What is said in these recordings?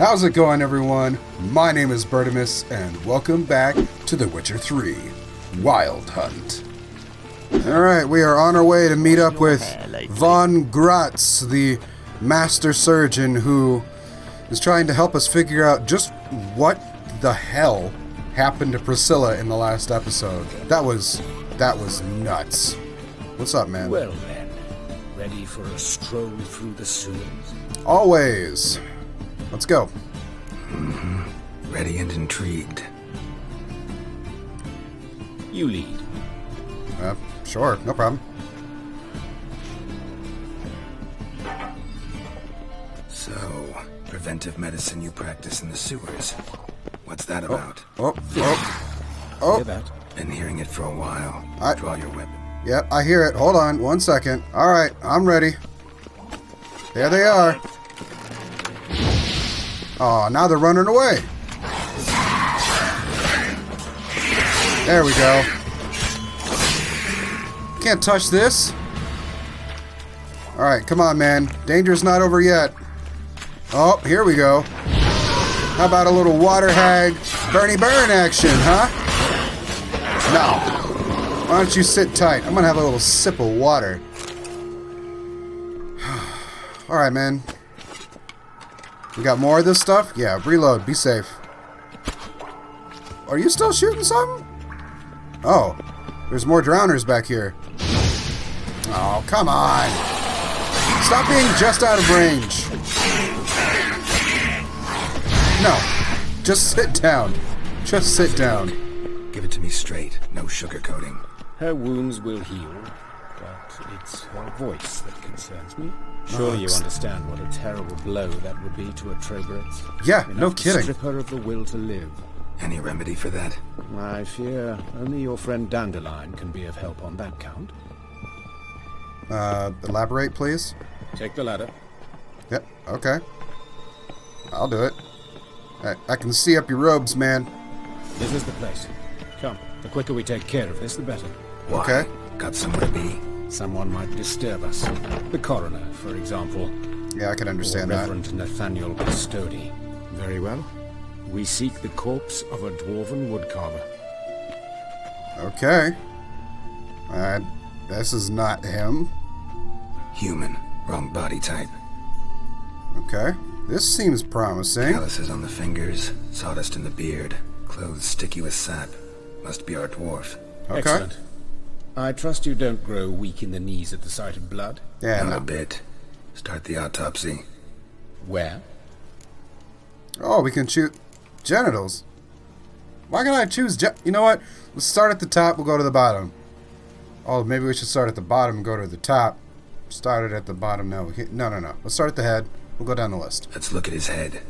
How's it going, everyone? My name is Bertimus, and welcome back to The Witcher 3 Wild Hunt. Alright, we are on our way to meet up with Von Gratz, the master surgeon who is trying to help us figure out just what the hell happened to Priscilla in the last episode. That was nuts. What's up, man? Well then, ready for a stroll through the sewers? Always. Let's go. Ready and intrigued. You lead. Sure, no problem. So, preventive medicine you practice in the sewers. What's that about? Oh. Hear that? Been hearing it for a while. Draw your weapon. Yep, I hear it. Hold on, 1 second. Alright, I'm ready. There they are. Oh, now they're running away. There we go. Can't touch this. Alright, come on, man. Danger's not over yet. Oh, here we go. How about a little water hag Bernie burn action, huh? No. Why don't you sit tight? I'm gonna have a little sip of water. Alright, man. You got more of this stuff? Yeah, reload. Be safe. Are you still shooting something? Oh, there's more drowners back here. Oh, come on. Stop being just out of range. No, just sit down. Just sit down. Give it to me straight. No sugarcoating. Her wounds will heal, but it's her voice that concerns me. Surely you understand what a terrible blow that would be to a Trobritz. Yeah, Enough no to kidding. strip her of the will to live. Any remedy for that? I fear only your friend Dandelion can be of help on that count. Elaborate, please. Take the ladder. Yep, okay. I'll do it. I can see up your robes, man. This is the place. Come, the quicker we take care of this, the better. Why? Okay. Got somewhere to be? Someone might disturb us. The coroner, for example. Yeah, I can understand or that. Reverend Nathaniel Custody. Very well. We seek the corpse of a dwarven woodcarver. Okay. This is not him. Human. Wrong body type. Okay. This seems promising. Calluses on the fingers, sawdust in the beard, clothes sticky with sap. Must be our dwarf. Okay. Excellent. I trust you don't grow weak in the knees at the sight of blood. Yeah, Not no. a bit. Start the autopsy. Where? Oh, we can shoot genitals. Why can't I choose You know what? Let's start at the top, we'll go to the bottom. Oh, maybe we should start at the bottom and go to the top. Started at the bottom now. No. Let's start at the head. We'll go down the list. Let's look at his head.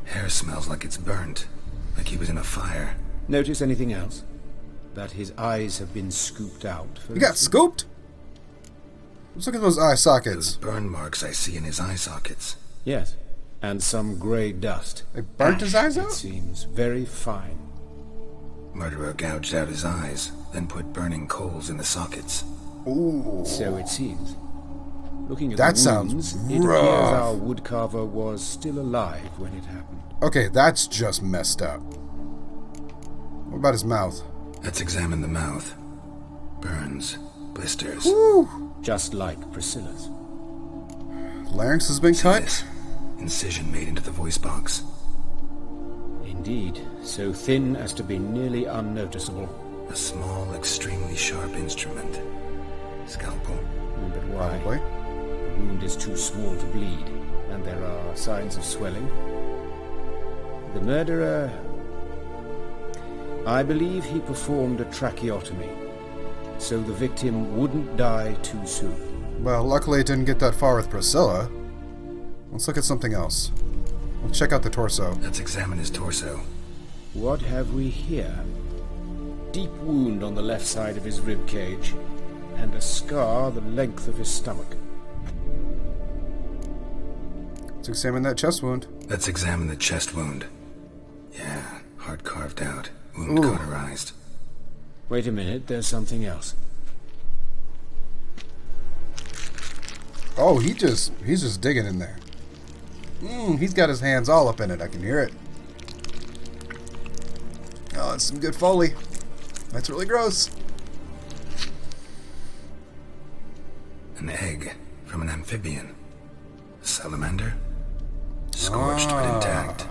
Hair smells like it's burnt. Like he was in a fire. Notice anything else? That his eyes have been scooped out. You got scooped? Let's look at those eye Those sockets. burn marks I see in his eye sockets. Yes. And some grey dust. They burnt his eyes It out? seems very fine. Murderer gouged out his eyes, then put burning coals in the sockets. Ooh. So it seems. Looking at That the sounds wounds, it rough. appears our woodcarver was still alive when it happened. Okay, that's just messed up. What about his mouth? Let's examine the mouth. Burns, blisters. Woo! Just like Priscilla's. Larynx has been cut? This incision made into the voice box. Indeed, so thin as to be nearly unnoticeable. A small, extremely sharp instrument. Scalpel. But why? Probably. The wound is too small to bleed, and there are signs of swelling. The murderer... I believe he performed a tracheotomy, so the victim wouldn't die too soon. Well, luckily it didn't get that far with Priscilla. Let's look at something else. Let's check out the torso. Let's examine his torso. What have we here? Deep wound on the left side of his rib cage, and a scar the length of his stomach. Let's examine that chest wound. Let's examine the chest wound. Yeah, heart carved out. Wound Ooh. cauterized. Wait a minute, there's something else. Oh, he's just digging in there. He's got his hands all up in it. I can hear it. Oh, that's some good Foley. That's really gross. An egg from an amphibian. A salamander? Scorched but intact.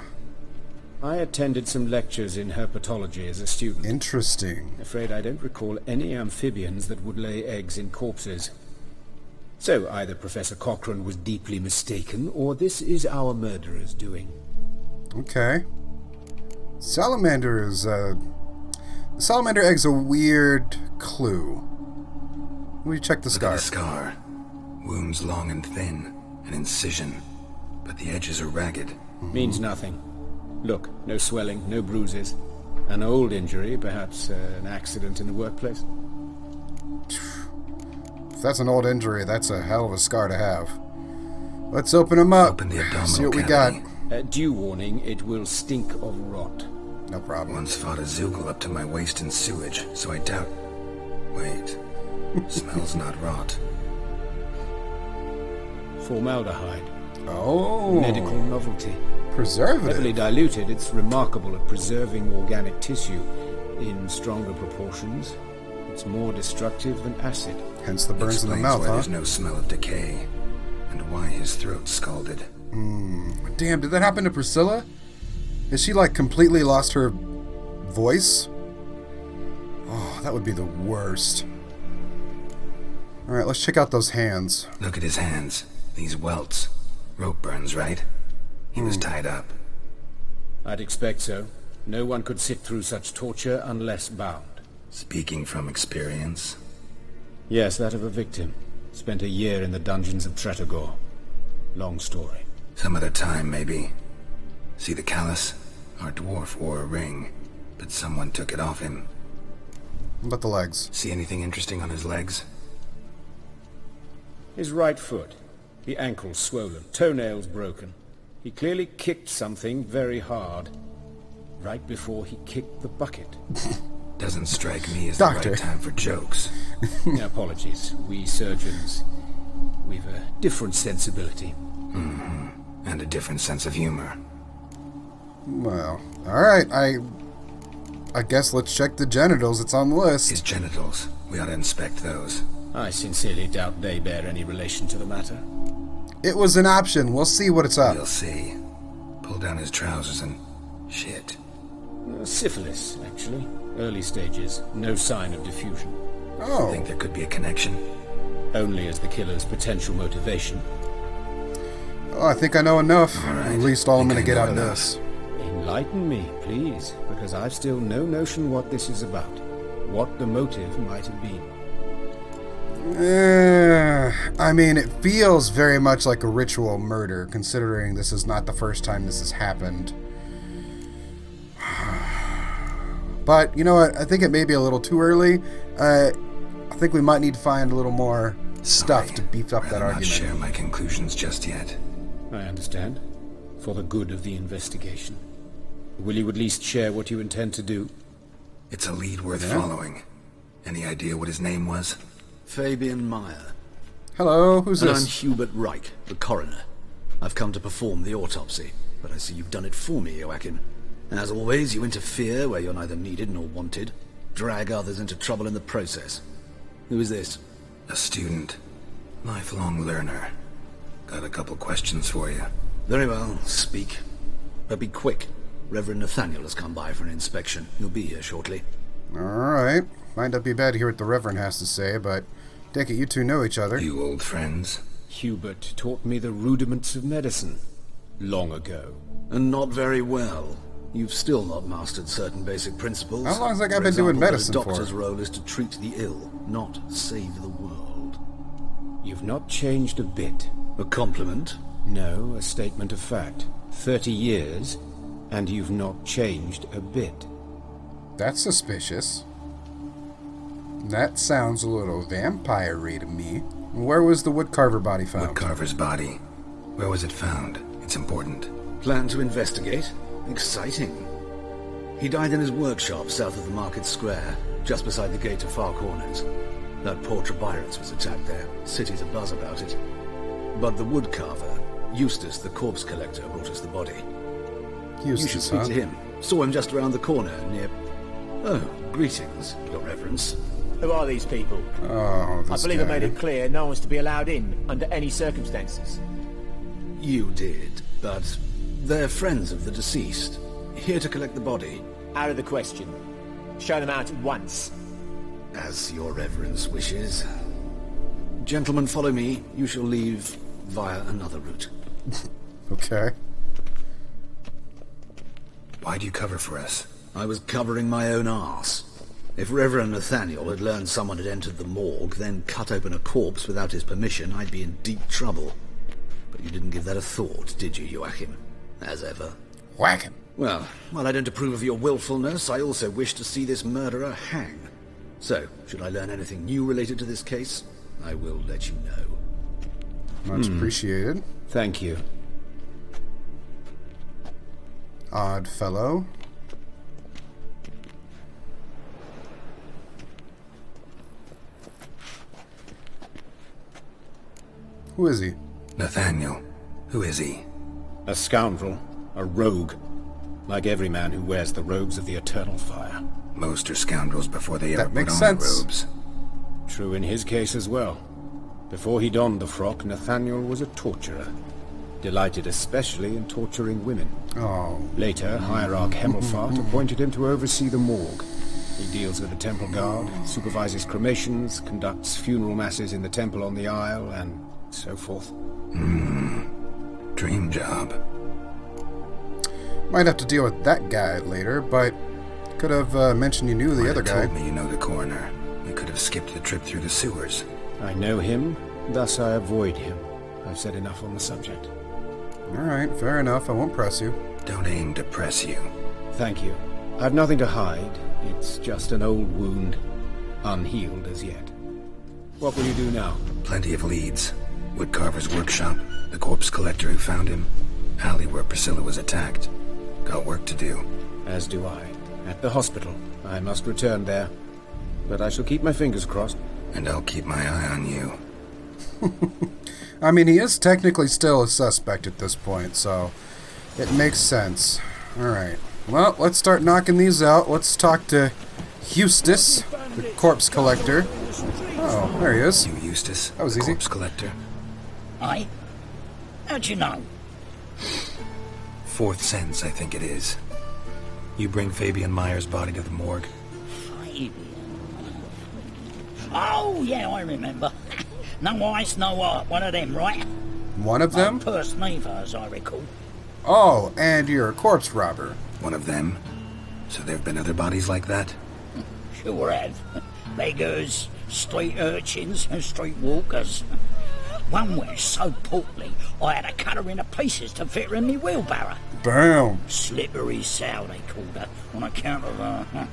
I attended some lectures in herpetology as a student. Interesting. Afraid I don't recall any amphibians that would lay eggs in corpses. So either Professor Cochrane was deeply mistaken, or this is our murderer's doing. Okay. Salamander is, salamander egg's a weird clue. Let me check the Look scar. at the scar. Wounds long and thin. An incision. But the edges are ragged. Means nothing. Look, no swelling, no bruises. An old injury, perhaps an accident in the workplace. If that's an old injury, that's a hell of a scar to have. Let's open him up. Open the abdominal See what we got. cavity. Due warning, it will stink of rot. No problem. Once fought a Zoogle up to my waist in sewage, so I doubt... Wait. Smells not rot. Formaldehyde. Oh. Medical novelty. Preservative. Heavily diluted, it's remarkable at preserving organic tissue. In stronger proportions, it's more destructive than acid. Hence the burns in the Explains mouth, why huh? there's no smell of decay, and why his throat's scalded. Damn, did that happen to Priscilla? Has she, like, completely lost her voice? Oh, that would be the worst. Alright, let's check out those hands. Look at his hands. These welts. Rope burns, right? He was tied up. I'd expect so. No one could sit through such torture unless bound. Speaking from experience. Yes, that of a victim. Spent a year in the dungeons of Tretogor. Long story. Some other time, maybe. See the callus? Our dwarf wore a ring, but someone took it off him. What about the legs? See anything interesting on his legs? His right foot. The ankle swollen, toenails broken. He clearly kicked something very hard. Right before he kicked the bucket. Doesn't strike me as Doctor. the right time for jokes. Apologies. We surgeons, we've a different sensibility. And a different sense of humor. Well, alright, I guess let's check the genitals. It's on the list. His genitals. We ought to inspect those. I sincerely doubt they bear any relation to the matter. It was an option. We'll see what it's up. We'll see. Pull down his trousers and... shit. Syphilis, actually. Early stages. No sign of diffusion. Oh. Think there could be a connection? Only as the killer's potential motivation. Oh, I think I know enough. Alright. At least all I'm Think going to I get know out of enough. this. Enlighten me, please, because I've still no notion what this is about. What the motive might have been. I mean, it feels very much like a ritual murder, considering this is not the first time this has happened. But, you know what? I think it may be a little too early. I think we might need to find a little more stuff to beef up that Rather not argument. share my conclusions just yet. I understand. For the good of the investigation. Will you at least share what you intend to do? It's a lead worth following. Any idea what his name was? Fabian Meyer. Hello, who's And I'm this? Hubert Reich, the coroner. I've come to perform the autopsy, but I see you've done it for me, Joachim. As always, you interfere where you're neither needed nor wanted. Drag others into trouble in the process. Who is this? A student. Lifelong learner. Got a couple questions for you. Very well, speak. But be quick. Reverend Nathaniel has come by for an inspection. He'll be here shortly. Alright. Might not be bad to hear what the Reverend has to say, but take it you two know each other. You old friends? Hubert taught me the rudiments of medicine. Long ago. And not very well. You've still not mastered certain basic principles. How long has that guy For been doing example, medicine that for? a doctor's role is to treat the ill, not save the world. You've not changed a bit. A compliment? No, a statement of fact. 30 years, and you've not changed a bit. That's suspicious. That sounds a little vampire-y to me. Where was the woodcarver body found? Woodcarver's body. Where was it found? It's important. Plan to investigate? Exciting. He died in his workshop south of the market square, just beside the gate to Far Corners. That poor Trebirates was attacked there. City's abuzz about it. But the woodcarver, Eustace, the corpse collector, brought us the body. You should Eustace, speak huh? to him. Saw him just around the corner near... Oh, greetings, Your Reverence. Who are these people? Oh, I this believe guy. I made it clear no one's to be allowed in under any circumstances. You did, but they're friends of the deceased. Here to collect the body. Out of the question. Show them out at once. As Your Reverence wishes. Gentlemen, follow me. You shall leave via another route. Okay. Why'd you cover for us? I was covering my own arse. If Reverend Nathaniel had learned someone had entered the morgue, then cut open a corpse without his permission, I'd be in deep trouble. But you didn't give that a thought, did you, Joachim? As ever. Whack him. Well, while I don't approve of your willfulness, I also wish to see this murderer hang. So, should I learn anything new related to this case, I will let you know. Much appreciated. Thank you. Odd fellow. Who is he? Nathaniel. Who is he? A scoundrel. A rogue. Like every man who wears the robes of the eternal fire. Most are scoundrels before they ever That put makes on sense. the robes. True in his case as well. Before he donned the frock, Nathaniel was a torturer. Delighted especially in torturing women. Oh. Later, Hierarch Hemmelfart appointed him to oversee the morgue. He deals with the temple guard, supervises cremations, conducts funeral masses in the temple on the Isle, and so forth. Dream job. Might have to deal with that guy later, but could have mentioned you knew the Might other have guy. told me you know the coroner. We could have skipped the trip through the sewers. I know him, thus I avoid him. I've said enough on the subject. Alright, fair enough. I won't press you. Don't aim to press you. Thank you. I've nothing to hide. It's just an old wound, unhealed as yet. What will you do now? Plenty of leads. Woodcarver's workshop, the corpse collector who found him, alley where Priscilla was attacked. Got work to do. As do I. At the hospital. I must return there. But I shall keep my fingers crossed. And I'll keep my eye on you. I mean, he is technically still a suspect at this point, so it makes sense. Alright. Well, let's start knocking these out. Let's talk to Eustace, the corpse collector. Oh, there he is. You Eustace, That was easy. corpse collector. Aye? How'd you know? Fourth sense, I think it is. You bring Fabian Meyer's body to the morgue. Fabian. Oh, yeah, I remember. No eyes, no heart. One of them, right? One of them? First neither, as I recall. Oh, and you're a corpse robber. One of them? So there have been other bodies like that? Sure have. Beggars, street urchins, and street walkers. One was so portly, I had to cut her into pieces to fit her in me wheelbarrow. Bam. Slippery sow, they called her, on account of her.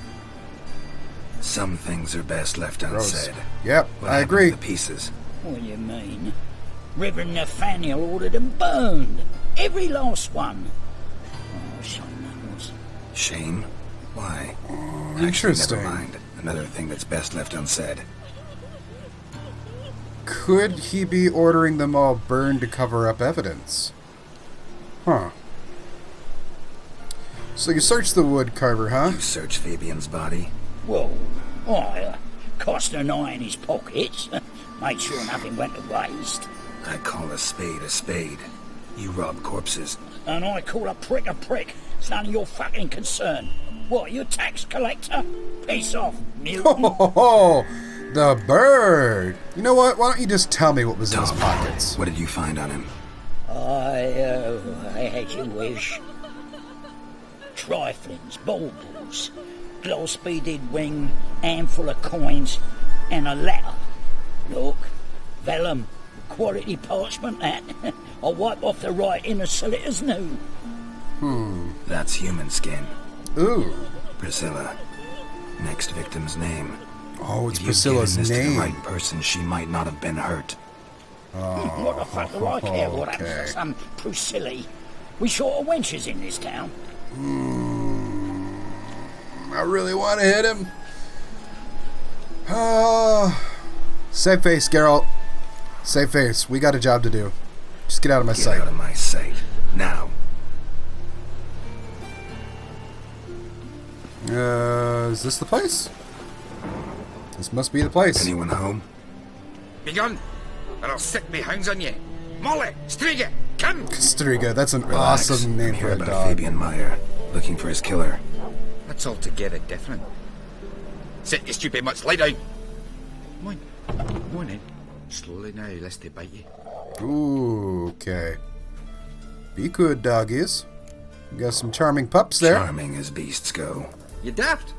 Some things are best left Gross. unsaid. Yep, What I happened to agree. the pieces? What do you mean? Reverend Nathaniel ordered them burned. Every last one. Oh, shame that was. Shame? Why? Interesting. Never mind. Another thing that's best left unsaid. Could he be ordering them all burned to cover up evidence? Huh. So you searched the wood carver, huh? You search Fabian's body? Whoa. I cost an eye in his pockets. Made sure nothing went to waste. I call a spade a spade. You rob corpses. And I call a prick a prick. It's none of your fucking concern. What, you tax collector? Piss off, mutant. Oh, the bird. You know what? Why don't you just tell me what was in his pockets? What did you find on him? I had you wish. Triflings, baubles, gloss beaded ring, handful of coins, and a letter. Look, vellum, quality parchment that. I'll wipe off the writing as solid new. That's human skin. Ooh. Priscilla. Next victim's name. Oh, it's If you'd Priscilla's given this to name. the right person, she might not have been hurt. What the fuck do I care what happens okay. to some Priscilla? We short of wenches in this town. I really want to hit him. Oh. Save face, Geralt. Save face. We got a job to do. Just get out of my Get sight. out of my sight. Now. Is this the place? This must be the place. Anyone home? Begun, or I'll sick me hounds on you. Molly, Striga, come! Striga, that's an Relax. awesome name I'm for here a about dog. Fabian Meyer, looking for his killer. That's altogether different. Sit, you stupid much, lie down. Come on in. Slowly now, lest they bite you. Ooh, okay. Be good, doggies. You got some charming pups there. Charming as beasts go. You daft?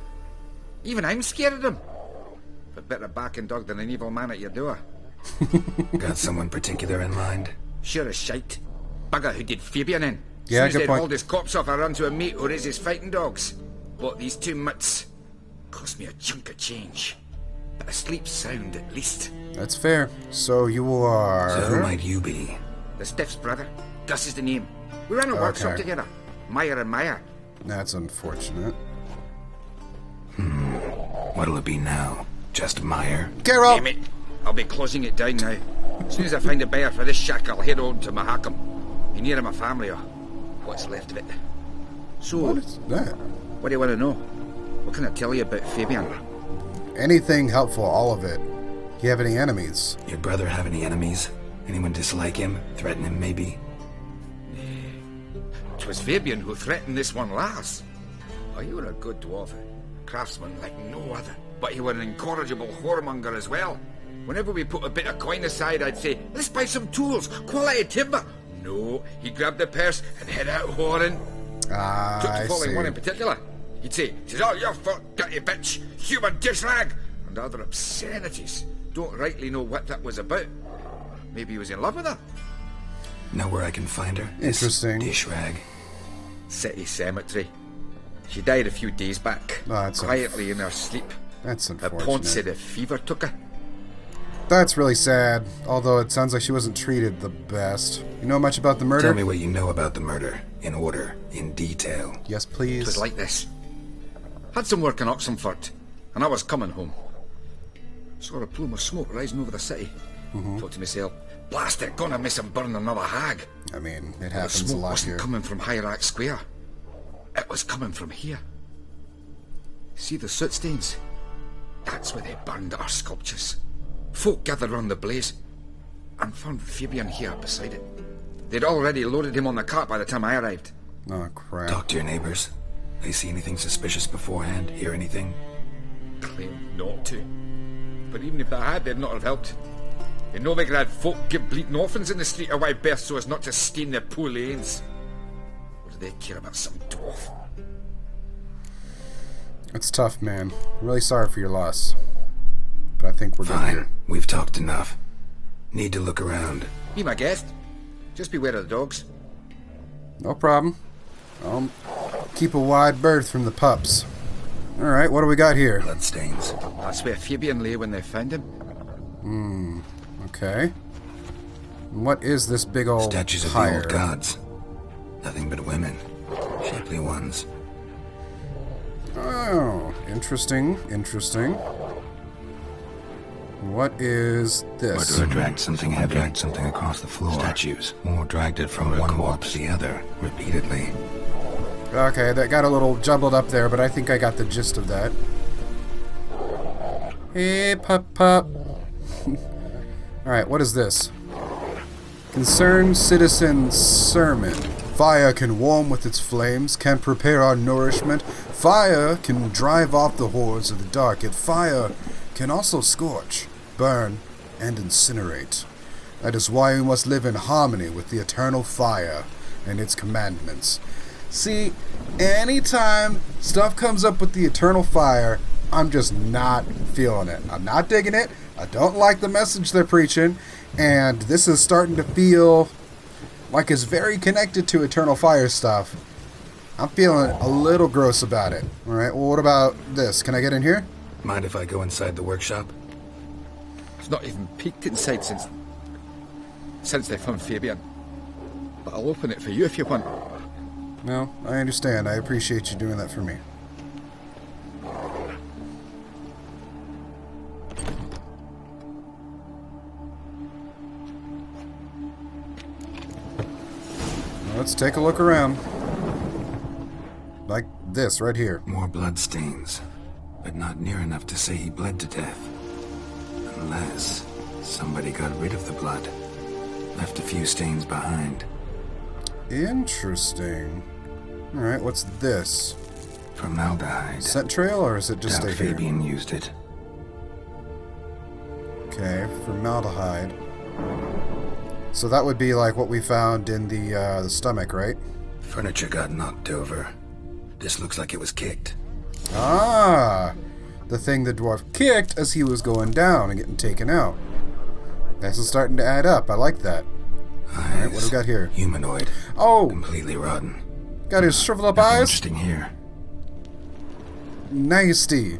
Even I'm scared of them. But better barking dog than an evil man at your door. Got someone particular in mind? Sure as shite. Bugger who did Fabian in. Yeah, Soon as good they'd point. hauled his corpse off, I run to a mate who raises fighting dogs. Bought these 2 mutts. Cost me a chunk of change. But I sleep sound at least. That's fair. So you are... So who might you be? The Stiff's brother. Gus is the name. We ran a workshop Okay. together. Meyer and Meyer. That's unfortunate. What'll it be now? Just Meyer? Carol! Damn it. I'll be closing it down now. As soon as I find a buyer for this shack, I'll head on to Mahakam. Be near my family or what's left of it. So, What is that? what do you want to know? What can I tell you about Fabian? Anything helpful, all of it. You have any enemies? Your brother have any enemies? Anyone dislike him? Threaten him, maybe? 'Twas Fabian who threatened this one last. Oh, you were a good dwarf, a craftsman like no other. But you were an incorrigible whoremonger as well. Whenever we put a bit of coin aside, I'd say, let's buy some tools, quality timber. No, he grabbed the purse and head out whoring. Ah, Took I to following see. one in particular. He'd say, "'Tis all your fault, dirty bitch, human dish rag," and other obscenities. Don't rightly know what that was about. Maybe he was in love with her. Know where I can find her? This Interesting. dish rag. City cemetery. She died a few days back, Oh, that's quietly in her sleep. That's Her pont said unfortunate. a fever took her. That's really sad, although it sounds like she wasn't treated the best. You know much about the murder? Tell me what you know about the murder. In order. In detail. Yes, It please. was like this. Had some work in Oxenford, and I was coming home. Saw a plume of smoke rising over the city. Thought to myself, blast it, gonna miss him burn another hag. I mean, it The happens a smoke lot wasn't here. coming from Hierarch Square. It was coming from here. See the soot stains? That's where they burned our sculptures. Folk gathered round the blaze and found Fabian here beside it. They'd already loaded him on the cart by the time I arrived. Oh, crap. Talk to your neighbors. They see anything suspicious beforehand? Hear anything? Claimed not to. But even if they had, they'd not have helped. In Novigrad, had folk give bleeding orphans in the street a wide berth so as not to stain their poor lanes. What do they care about some dwarf? It's tough, man. I'm really sorry for your loss. But I think we're good Fine. here. We've talked enough. Need to look around. Be my guest. Just beware of the dogs. No problem. I'll keep a wide berth from the pups. Alright, what do we got here? Bloodstains. That's where Fabian lay when they found him. Okay. And what is this big old Statues of the pyre? old gods. Nothing but women. Shapely ones. Oh, interesting, interesting. What is this? Murderer dragged something heavy. Dragged something across the floor. Statues. More dragged it from one wall to the other, repeatedly. Okay, that got a little jumbled up there, but I think I got the gist of that. Hey, pup. Alright, what is this? Concerned Citizen Sermon. Fire can warm with its flames, can prepare our nourishment. Fire can drive off the horrors of the dark, yet fire can also scorch, burn, and incinerate. That is why we must live in harmony with the eternal fire and its commandments. See, anytime stuff comes up with the eternal fire, I'm just not feeling it. I'm not digging it. I don't like the message they're preaching, and this is starting to feel like it's very connected to eternal fire stuff. I'm feeling a little gross about it. Alright, well, what about this? Can I get in here? Mind if I go inside the workshop? I've not even peeked inside since they found Fabian. But I'll open it for you if you want. No, I understand. I appreciate you doing that for me. Let's take a look around. Like this, right here. More blood stains, but not near enough to say he bled to death. Unless somebody got rid of the blood. Left a few stains behind. Interesting. Alright, what's this? Formaldehyde. Scent trail, or is it just Doubt stay here? Fabian used it. Okay, formaldehyde. So that would be like what we found in the stomach, right? Furniture got knocked over. This looks like it was kicked. Ah! The thing the dwarf kicked as he was going down and getting taken out. This is starting to add up. I like that. Alright, what do we got here? Humanoid. Oh! Completely rotten. Got his shriveled up Nothing eyes? interesting here. Nasty.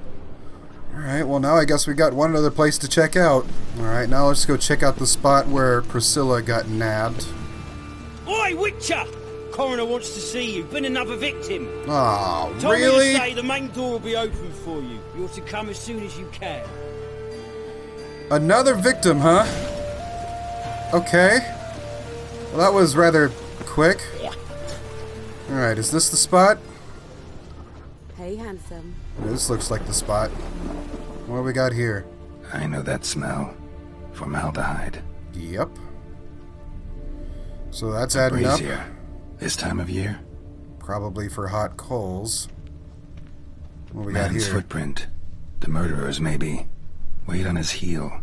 Alright, well now I guess we got one other place to check out. Alright, now let's go check out the spot where Priscilla got nabbed. Oi, Witcher! Coroner wants to see you. Been another victim. Aw, Told me really? to say the main door will be open for you. You're to come as soon as you can. Another victim, huh? Okay. Well, that was rather quick. Alright, is this the spot? Hey, handsome. This looks like the spot. What do we got here? I know that smell. Formaldehyde. Yep. So that's adding up. Brazier. This time of year? Probably for hot coals. What do we got Man's here? footprint. The murderer's maybe. Weight on his heel.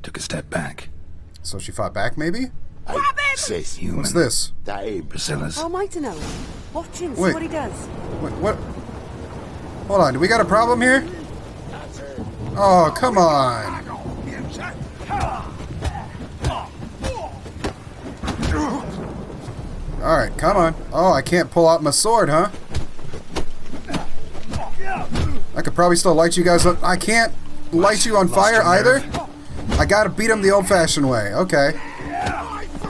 Took a step back. So she fought back, maybe? Grab him! Human. What's this? Priscilla's. How am I to know? Watch him, see Wait. what he does. What? Hold on, do we got a problem here? Oh, come on. Alright, come on. Oh, I can't pull out my sword, huh? I could probably still light you guys up. I can't light you on fire either? I gotta beat him the old-fashioned way. Okay.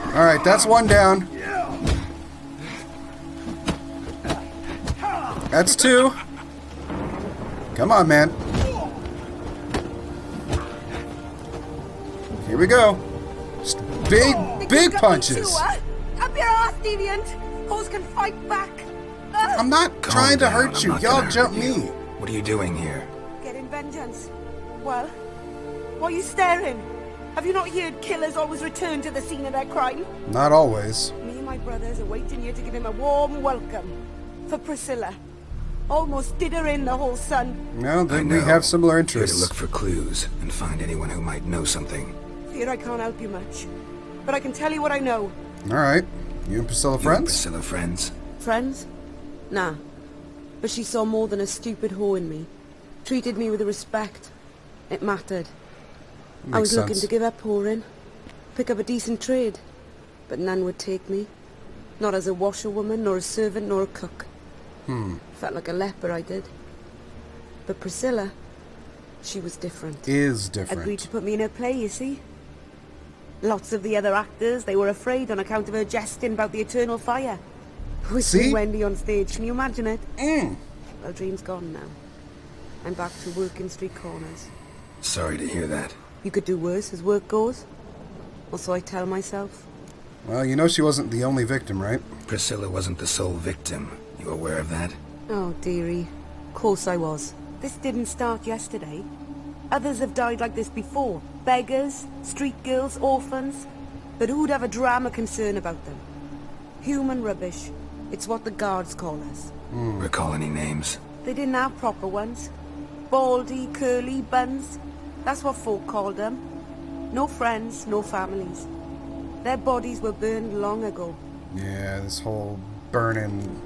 Alright, that's one down. That's two. Come on, man. Here we go. Just big punches. Up your ass, deviant! Hoes can fight back! I'm not trying to hurt you. Y'all jump me. What are you doing here? Getting vengeance. Well, why are you staring? Have you not heard killers always return to the scene of their crime? Not always. Me and my brothers are waiting here to give him a warm welcome. For Priscilla. Almost did her in, the whole son. No, then we have similar Here to interests. look for clues and find anyone who might know something. Fear I can't help you much. But I can tell you what I know. Alright. You and Priscilla You and friends? Priscilla friends? Friends? Nah. But she saw more than a stupid whore in me. Treated me with respect. It mattered. I was looking to give up whoring. Pick up a decent trade. But none would take me. Not as a washerwoman, nor a servant, nor a cook. Felt like a leper, I did. But Priscilla, she was different. Is Agreed different. to put me in her play, you see. Lots of the other actors, they were afraid on account of her jesting about the eternal fire. With See? Wendy on stage, can you imagine it? Mm. Well, dream's gone now. I'm back to working street corners. Sorry to hear that. You could do worse as work goes. Or so I tell myself. Well, you know she wasn't the only victim, right? Priscilla wasn't the sole victim. You aware of that? Oh, dearie. Of course I was. This didn't start yesterday. Others have died like this before. Beggars, street girls, orphans. But who'd have a drama concern about them? Human rubbish. It's what the guards call us. Recall any names? They didn't have proper ones. Baldy, curly, buns. That's what folk called them. No friends, no families. Their bodies were burned long ago. Yeah, this whole burning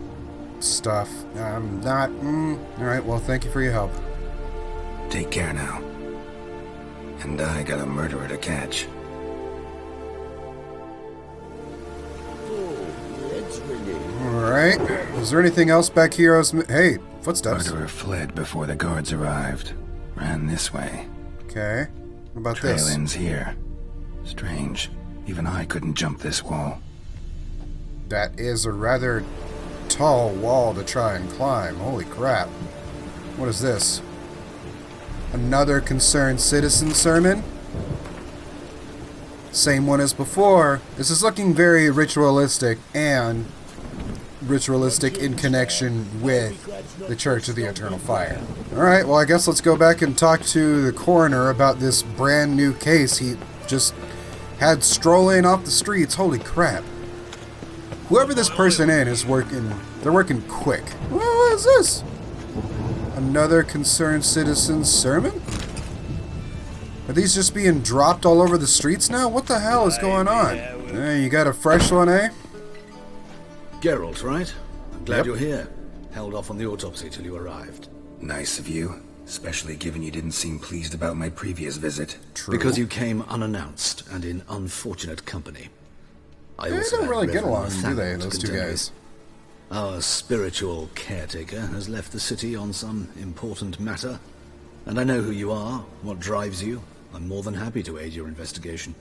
stuff. I'm not... Alright, well, thank you for your help. Take care now. And I got a murderer to catch. Alright. Is there anything else back here? Hey, footsteps. Murderer fled before the guards arrived. Ran this way. Okay. What about Trail this? ends here. Strange. Even I couldn't jump this wall. That is a rather tall wall to try and climb. Holy crap. What is this? Another concerned citizen sermon? Same one as before. This is looking very ritualistic and ritualistic in connection with the Church of the Eternal Fire. Alright, well I guess let's go back and talk to the coroner about this brand new case he just had strolling off the streets. Holy crap. Whoever this person is working, they're working quick. What is this? Another concerned citizen's sermon? Are these just being dropped all over the streets now? What the hell is going on? Hey, you got a fresh one, eh? Geralt, right? I'm glad you're here. Held off on the autopsy till you arrived. Nice of you, especially given you didn't seem pleased about my previous visit. True. Because you came unannounced and in unfortunate company. They don't really get along, do they, those two guys? Our spiritual caretaker has left the city on some important matter, and I know who you are, what drives you. I'm more than happy to aid your investigation.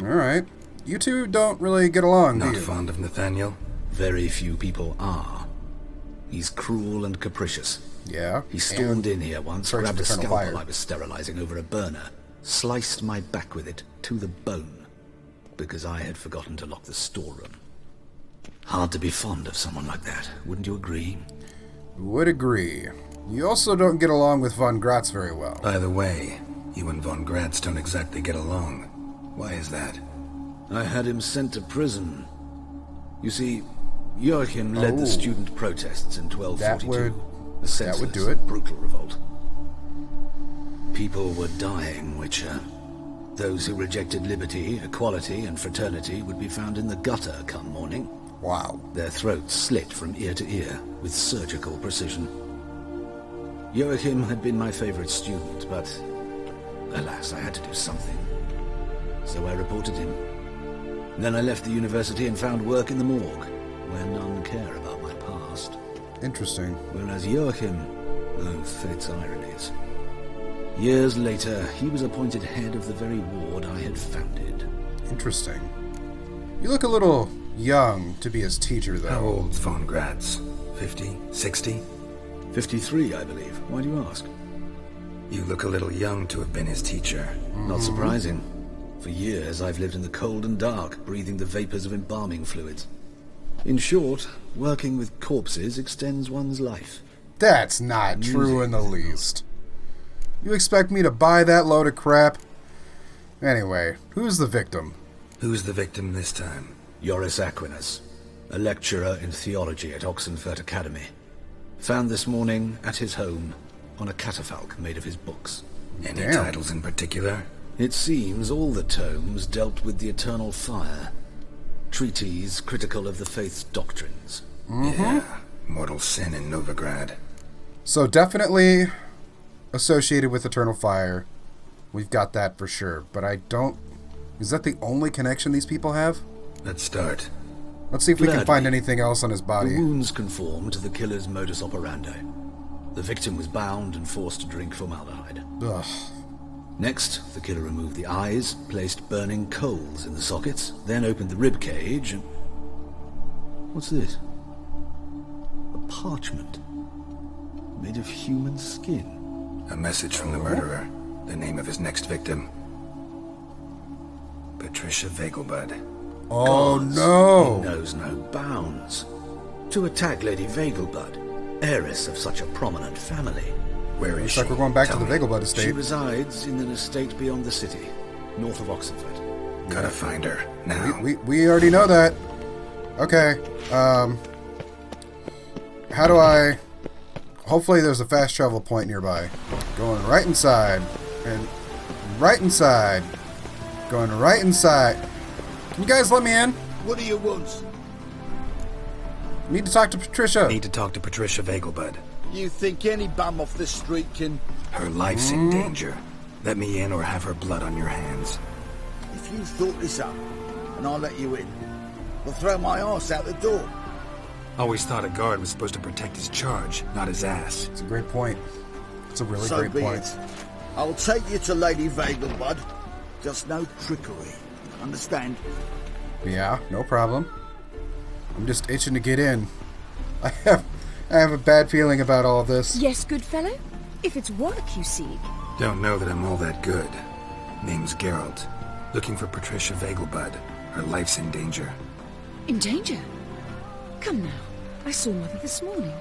Alright. You two don't really get along, do Not you? fond of Nathaniel? Very few people are. He's cruel and capricious. Yeah. He stormed in here once, Church grabbed a of Eternal scalpel Fire. I was sterilizing over a burner, sliced my back with it to the bone, because I had forgotten to lock the storeroom. Hard to be fond of someone like that, wouldn't you agree? Would agree. You also don't get along with Von Gratz very well. By the way, you and Von Gratz don't exactly get along. Why is that? I had him sent to prison. You see, Joachim led the student protests in 1242. A senseless, would do it. brutal revolt. People were dying, Witcher. Those who rejected liberty, equality, and fraternity would be found in the gutter come morning. Wow. Their throats slit from ear to ear with surgical precision. Joachim had been my favorite student, but alas, I had to do something. So I reported him. Then I left the university and found work in the morgue, where none care about my past. Interesting. Whereas Joachim, oh, fate's ironies. Years later, he was appointed head of the very ward I had founded. Interesting. You look a little young to be his teacher, though. How old's Von Gratz? 50? 60? 53, I believe. Why do you ask? You look a little young to have been his teacher. Not surprising. For years, I've lived in the cold and dark, breathing the vapors of embalming fluids. In short, working with corpses extends one's life. That's not true in the least. You expect me to buy that load of crap? Anyway, who's the victim? Who's the victim this time? Joris Aquinas, a lecturer in theology at Oxenfurt Academy. Found this morning at his home on a catafalque made of his books. Any Damn. titles in particular? It seems all the tomes dealt with the eternal fire. Treatises critical of the faith's doctrines. Yeah, mortal sin in Novigrad. So definitely associated with Eternal Fire. We've got that for sure, but I don't... Is that the only connection these people have? Let's start. Let's see if we can Gladly. find anything else on his The body. wounds conform to the killer's modus operandi. The victim was bound and forced to drink formaldehyde. Ugh. Next, the killer removed the eyes, placed burning coals in the sockets, then opened the rib cage and... What's this? A parchment. Made of human skin. A message from the murderer. The name of his next victim. Patricia Vegelbud. Oh Gods, no! He knows no bounds. To attack Lady Vegelbud, heiress of such a prominent family. Where is Looks she? like we're going back Tell to the me. Vegelbud She estate. resides in an estate beyond the city, north of Oxenfurt. Gotta find her. Now. We already know that. Okay. How do I... Hopefully there's a fast travel point nearby. Going right inside. And right inside. Going right inside. Can you guys let me in? What do you want? Need to talk to Patricia. Need to talk to Patricia Vegelbud. You think any bum off the street can... Her life's in danger. Let me in or have her blood on your hands. If you thought this up, and I'll let you in, I'll throw my arse out the door. Always thought a guard was supposed to protect his charge, not his ass. It's a great point. It's a really So great be point. it. I'll take you to Lady Vegelbud. Just no trickery. Understand? Yeah, no problem. I'm just itching to get in. I have a bad feeling about all of this. Yes, good fellow? If it's work you seek. Don't know that I'm all that good. Name's Geralt. Looking for Patricia Vegelbud. Her life's in danger. In danger? Come now. I saw Mother this morning.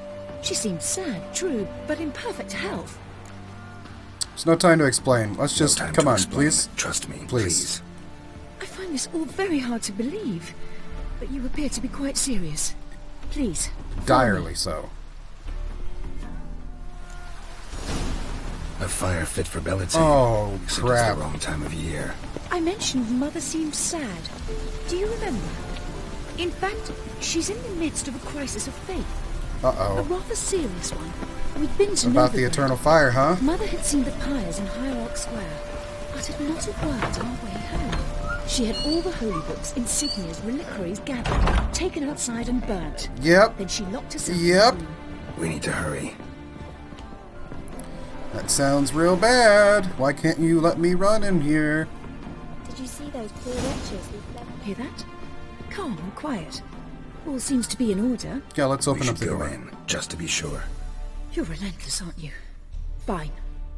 She seemed sad, true, but in perfect health. There's no time to explain. Let's just... come on, please. Trust me, please. I find this all very hard to believe, but you appear to be quite serious. Please. Direly so. A fire fit for Belitane. Oh, Except crap. It's the wrong time of year. I mentioned Mother seemed sad. Do you remember? In fact, she's in the midst of a crisis of faith. Uh-oh. A rather serious one. We'd been to About the Novigrad. eternal fire, huh? Mother had seen the pyres in Hierarch Square, uttered not a word on our way home. She had all the holy books, insignias, reliquaries gathered, taken outside and burnt. Yep. Then she locked herself Yep. in the room. We need to hurry. That sounds real bad. Why can't you let me run in here? Did you see those poor wretches who've left? Hear that? Calm and quiet. All seems to be in order. Yeah, let's open We up should the go door. in, just to be sure. You're relentless, aren't you? Fine.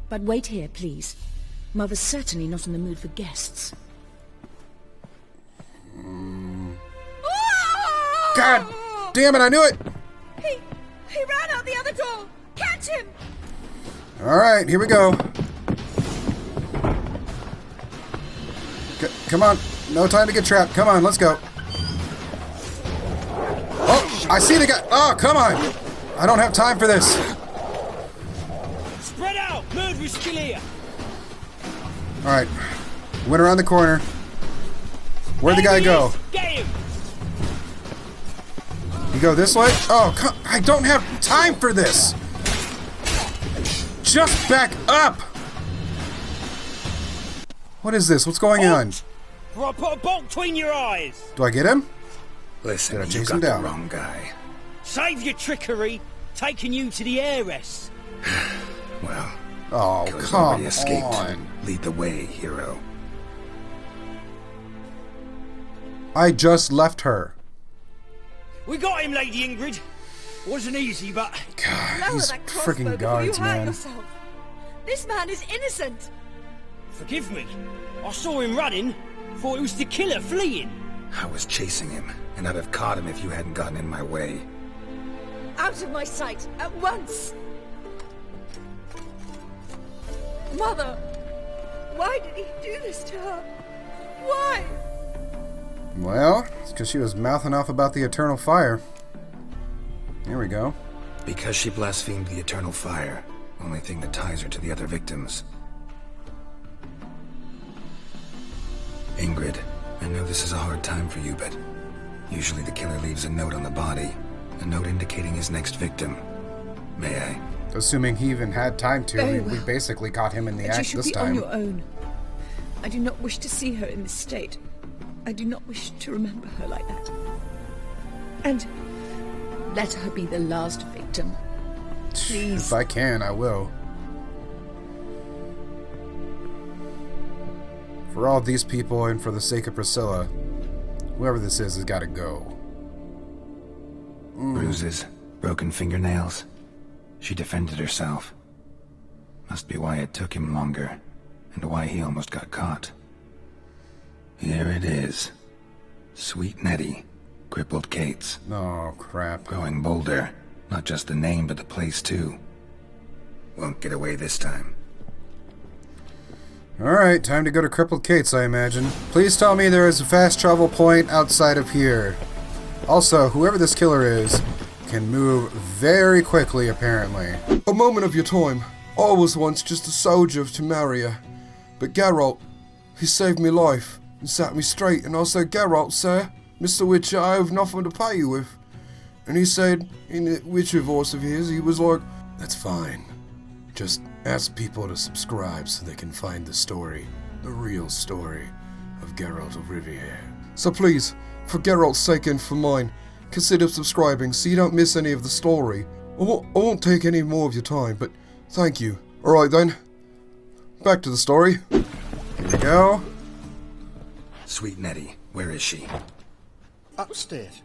But wait here, please. Mother's certainly not in the mood for guests. God damn it, I knew it! He ran out the other door! Catch him! Alright, here we go. Come on. No time to get trapped. Come on, let's go. Oh, I see the guy. Oh, come on. I don't have time for this. Spread out! Murderers still here! Alright. Went around the corner. Where'd the guy go? Get him! You go this way? Oh, I don't have time for this. Just back up. What is this? What's going on? Or I'll put a bolt between your eyes! Do I get him? Listen, Gotta you chase got him the down. wrong guy. Save your trickery, taking you to the heiress. Well, Oh, killer's come already escaped. on. Lead the way, hero. I just left her. We got him, Lady Ingrid. Wasn't easy, but... God, Lower these that crossbow freaking before guards, you hurt man. yourself. This man is innocent. Forgive me. I saw him running. Thought it was the killer fleeing. I was chasing him, and I'd have caught him if you hadn't gotten in my way. Out of my sight, at once. Mother, why did he do this to her? Why? Well, it's because she was mouthing off about the eternal fire. Here we go. Because she blasphemed the eternal fire. Only thing that ties her to the other victims. Ingrid, I know this is a hard time for you, but usually the killer leaves a note on the body. A note indicating his next victim. May I? Assuming he even had time to. Very We well. basically caught him in the But you act should this be on time. your own. I do not wish to see her in this state. I do not wish to remember her like that. And let her be the last victim. Please. If I can, I will. For all these people and for the sake of Priscilla, whoever this is has got to go. Bruises, broken fingernails. She defended herself. Must be why it took him longer, and why he almost got caught. Here it is. Sweet Nettie, crippled Kate's. Oh, crap. Growing bolder. Not just the name, but the place too. Won't get away this time. Alright, time to go to Crippled Kate's, I imagine. Please tell me there is a fast travel point outside of here. Also, whoever this killer is can move very quickly, apparently. A moment of your time. I was once just a soldier of Temeria. But Geralt, he saved me life and set me straight. And I said, Geralt, sir, Mr. Witcher, I have nothing to pay you with. And he said, in the Witcher voice of his, he was like, that's fine. Just ask people to subscribe so they can find the story, the real story of Geralt of Rivia. So please, for Geralt's sake and for mine, consider subscribing so you don't miss any of the story. I won't take any more of your time, but thank you. Alright then, back to the story. Here we go. Sweet Nettie, where is she? Upstairs.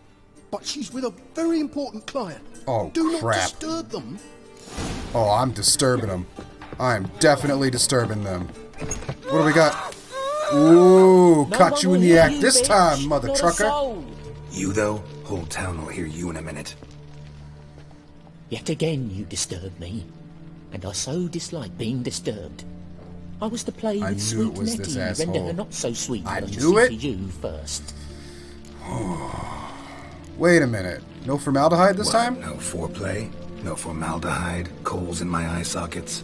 But she's with a very important client. Oh, Do not crap. disturb them. Oh, I'm disturbing them. I'm definitely disturbing them. What do we got? Ooh, No caught one you will in the hear act you, this bitch. time, mother Not a trucker. soul. You, though? Whole town will hear you in a minute. Yet again you disturb me, and I so dislike being disturbed. I was to play I with knew sweet it was this Nettie, render asshole. her not so sweet. I but I should knew see it. to you first. Wait a minute. No formaldehyde this What, time? No foreplay? No formaldehyde? Coals in my eye sockets?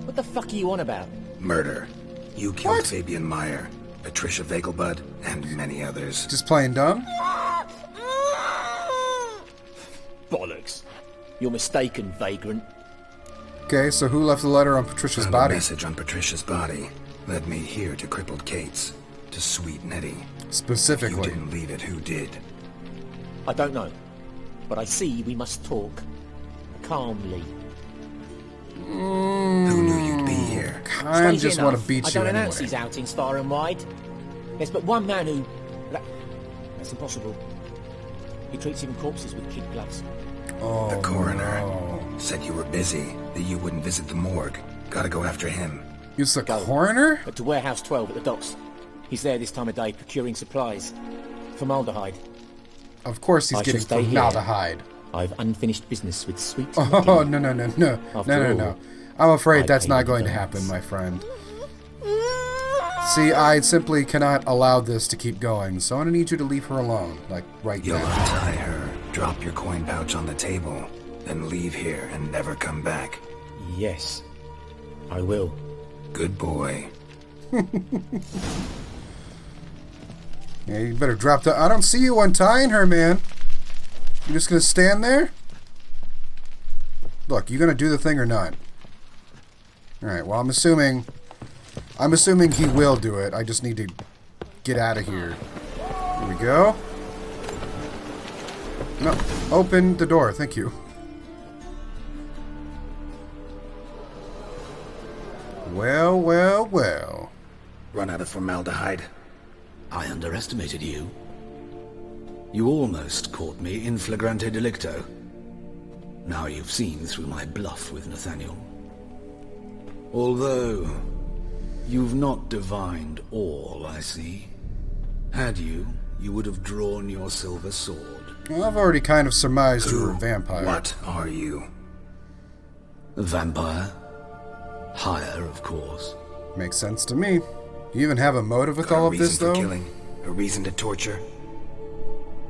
What the fuck are you on about? Murder. You killed What? Fabian Meyer, Patricia Vegelbud, and many others. Just playing dumb? Bollocks. You're mistaken, vagrant. Okay, so who left the letter on Patricia's Found body? a message on Patricia's body. Led me here to crippled Kate's. To sweet Nettie. Specifically. If you didn't leave it, who did? I don't know, but I see we must talk calmly. Who knew you'd be here? I Strangely just enough, want to beat I you don't announce anyway. these outings far and wide. There's but one man who... That's impossible. He treats even corpses with kid gloves. Oh, The coroner. no. Said you were busy, that you wouldn't visit the morgue. Gotta go after him. He's the coroner? But to Warehouse 12 at the docks. He's there this time of day procuring supplies. Formaldehyde. Of course he's I getting shall stay here. formaldehyde. I've unfinished business with sweet Oh, Nettie. no. After No. all, I'm afraid I that's pay not the going to bills. happen, my friend. See, I simply cannot allow this to keep going, so I'm going to need you to leave her alone, like, right You'll now. untie her, drop your coin pouch on the table, then leave here and never come back. Yes, I will. Good boy. Yeah, you better drop the... I don't see you untying her, man. You just going to stand there? Look, you going to do the thing or not? Alright, well, I'm assuming he will do it. I just need to get out of here. Here we go. No, open the door. Thank you. Well. Run out of formaldehyde. I underestimated you. You almost caught me in flagrante delicto. Now you've seen through my bluff with Nathaniel. Although, you've not divined all, I see. Had you, you would have drawn your silver sword. Well, I've already kind of surmised you were a vampire. What are you? A vampire? Higher, of course. Makes sense to me. Do you even have a motive with Got all a of this, reason for though? killing? A reason to torture?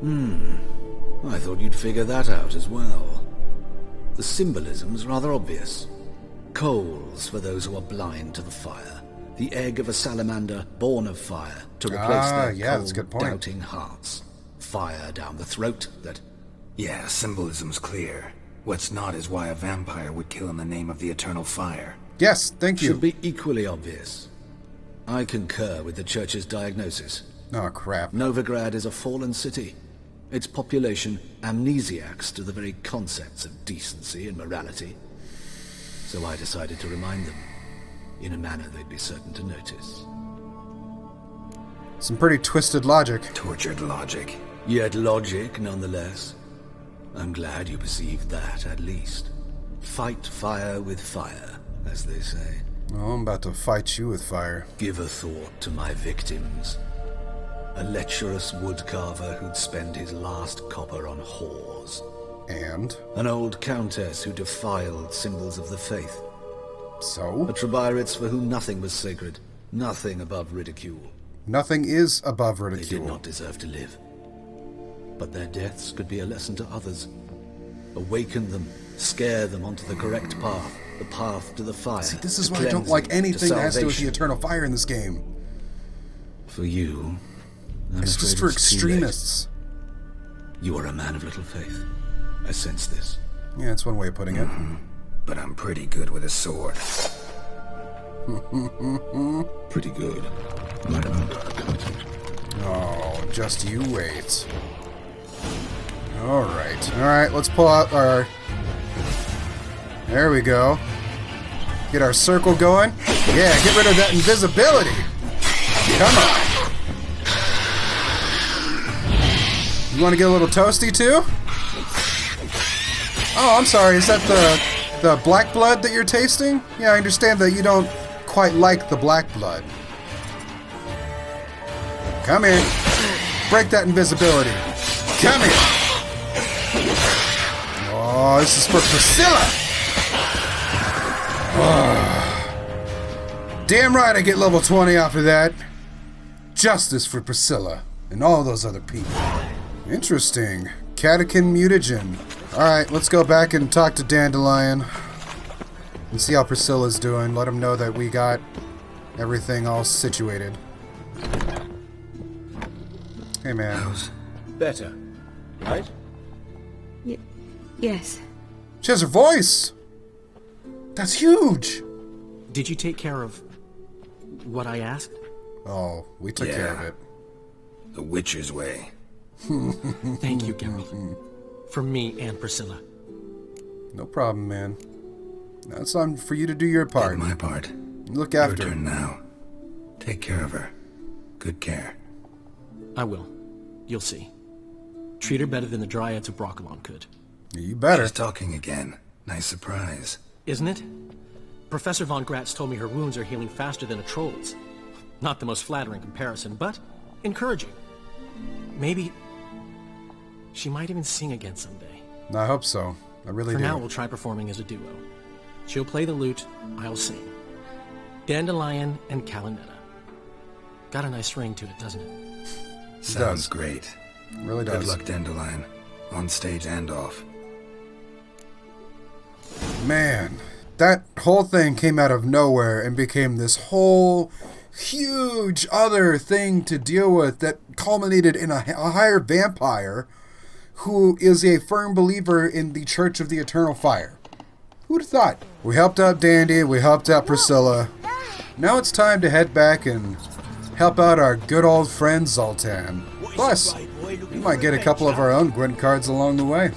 I thought you'd figure that out as well. The symbolism's rather obvious. Coals for those who are blind to the fire. The egg of a salamander born of fire to replace their yeah, that's a good cold, point. doubting hearts. Fire down the throat that... Yeah, symbolism's clear. What's not is why a vampire would kill in the name of the eternal fire. Yes, thank you. should be equally obvious. I concur with the Church's diagnosis. Oh, crap. Novigrad is a fallen city. Its population amnesiacs to the very concepts of decency and morality. So I decided to remind them, in a manner they'd be certain to notice. Some pretty twisted logic. Tortured logic. Yet logic, nonetheless. I'm glad you perceived that, at least. Fight fire with fire, as they say. Oh, I'm about to fight you with fire. Give a thought to my victims. A lecherous woodcarver who'd spend his last copper on whores. And? An old countess who defiled symbols of the faith. So? A Trebyritz for whom nothing was sacred, nothing above ridicule. Nothing is above They ridicule. did not deserve to live. But their deaths could be a lesson to others. Awaken them, scare them onto the correct path, the path to the fire. See, this is to why I don't cleansing, like anything to that has to do with the salvation. eternal fire in this game. For you, I'm It's just afraid for it's too late. extremists. You are a man of little faith. I sense this. Yeah, that's one way of putting it. But I'm pretty good with a sword. Pretty good. Right about that. Oh, just you wait. Alright, let's pull out our... There we go. Get our circle going. Yeah, get rid of that invisibility. Come on. You want to get a little toasty too? Oh, I'm sorry, is that the black blood that you're tasting? Yeah, I understand that you don't quite like the black blood. Come here. Break that invisibility. Come here. Oh, this is for Priscilla. Oh. Damn right I get level 20 off of that. Justice for Priscilla and all those other people. Interesting. Catechin mutagen. Alright, let's go back and talk to Dandelion. And see how Priscilla's doing. Let him know that we got everything all situated. Hey, man. How's better, right? Yes. She has her voice! That's huge! Did you take care of what I asked? Oh, we took care of it. The Witcher's way. Thank you, Geralt. For me and Priscilla. No problem, man. Now it's time for you to do your part. Did my part. Look after Your her. turn now. Take care of her. Good care. I will. You'll see. Treat her better than the Dryads of Broccolon could. You better. She's talking again. Nice surprise. Isn't it? Professor von Gratz told me her wounds are healing faster than a troll's. Not the most flattering comparison, but encouraging. Maybe she might even sing again someday. I hope so. I really do. For now, we'll try performing as a duo. She'll play the lute, I'll sing. Dandelion and Calinetta. Got a nice ring to it, doesn't it? Sounds great. It really does. Good luck, Dandelion. On stage and off. Man, that whole thing came out of nowhere and became this whole huge other thing to deal with that culminated in a higher vampire who is a firm believer in the Church of the Eternal Fire. Who'd have thought? We helped out Dandy, we helped out Priscilla. Now it's time to head back and help out our good old friend Zoltan. Plus, we might get a couple of our own Gwent cards along the way.